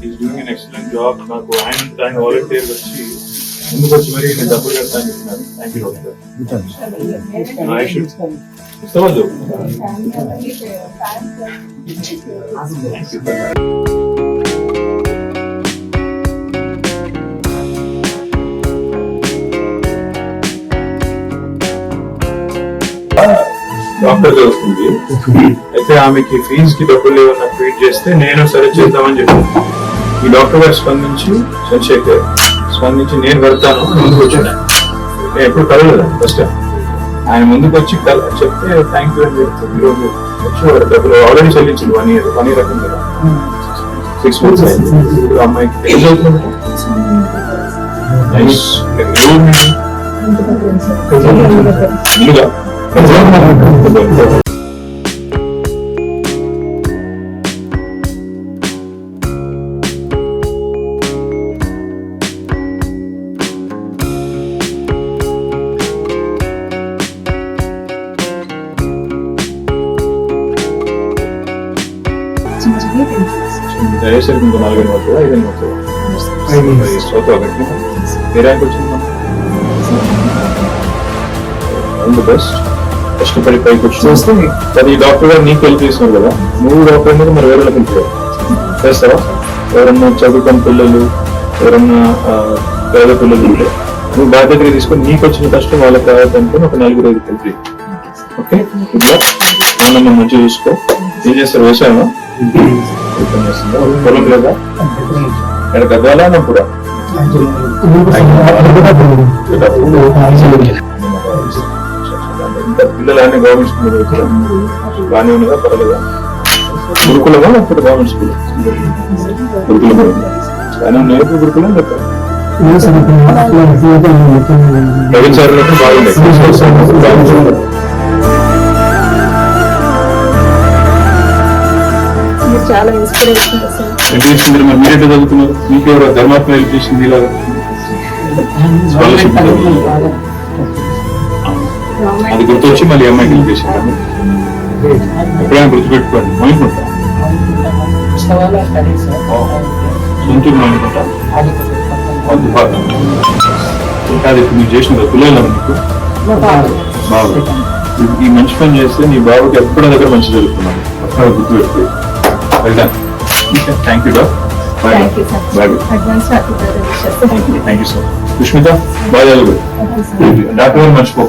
Is doing an excellent job. నాకు ఆయన volunteer వచ్చి ముందుకు వచ్చి మరి నేను డబ్బులు కడతాను చెప్తున్నాను. Thank you doctor. ఇస్తావద్దు. డాక్టర్ వస్తుంది అయితే ఆమెకి ఫీజు కి డబ్బులు ఏమన్నా ట్వీట్ చేస్తే నేను సరే చేద్దామని చెప్పాను. ఈ డాక్టర్ గారు స్పందించి చంద్రశేఖర్ స్పందించి నేను కడతాను ముందుకు వచ్చాను. నేను ఎప్పుడు కలగలేదు ఫస్ట్ టైం. ఆయన ముందుకు వచ్చి చెప్తే థ్యాంక్ యూ అని చెప్తే ఈరోజు వచ్చి డబ్బులు ఆల్రెడీ చెల్లించింది 1 year అవుతుంది కదా, 6 months అయింది. ఇప్పుడు అమ్మాయికి ఏం చదువుతుంది? ఇల్లుగా దయచేసి ఇంకో 4 అవుతుందా 5 అవుతుందా? ఏ ర్యాంక్ వచ్చింది? All the best. కష్టపడి పైకి వచ్చి మరి ఈ డాక్టర్ గారు నీకు హెల్ప్ చేసినావు కదా, నువ్వు డాక్టర్ ఎందుకు మరి వేరే హెల్ప్ చేస్తావా? ఎవరన్నా చదువుకున్న పిల్లలు, ఎవరన్నా పేద పిల్లలు ఉంటే నువ్వు బాధ్యతగా తీసుకొని నీకు వచ్చిన కష్టం వాళ్ళకి కావాలనుకుని ఒక 4 హెల్ప్ చేయి. ఓకే, నాన్న మంచిగా చూసుకో. ఏం చేస్తారు? వ్యవసాయమా? చేస్తుందా? పొలం లేదా? ఇక్కడ గద్వాలా అన్నప్పుడా? పిల్లలు అన్ని గవర్నమెంట్ స్కూల్ బాగానే ఉన్నదా? పర్వాలేదా? గురుకులమా లేకపోతే గవర్నమెంట్ స్కూల్? గురుకులం బాగానే ఉన్నాయి. గురుకులం చెప్పారు ప్రవీణ్ సార్ బాగుండే. చాలా ఇన్స్పిరేషన్. మరి మీరేంటో చదువుతున్నారు? మీకు ఎవరు ధర్మాత్మ హెల్ప్ చేసింది? ఇలాగా అది గుర్తొచ్చి మళ్ళీ అమ్మాయికి హెల్ప్ చేసింది. ఎప్పుడైనా గుర్తుపెట్టుకోండి. అనుకుంటా సొంతూరు అనుకుంటా కాదు. ఇప్పుడు మీరు చేసిన పిల్లలు మీకు బాబు ఈ మంచి పని చేస్తే నీ బాబుకి ఎప్పుడో దగ్గర మంచి జరుగుతున్నాను. అక్కడ గుర్తుపెట్టుకో. వెళ్దాం. Thank you doctor. Thank you sir. Sushmita బాగా డాక్టర్ గారు మర్చిపో.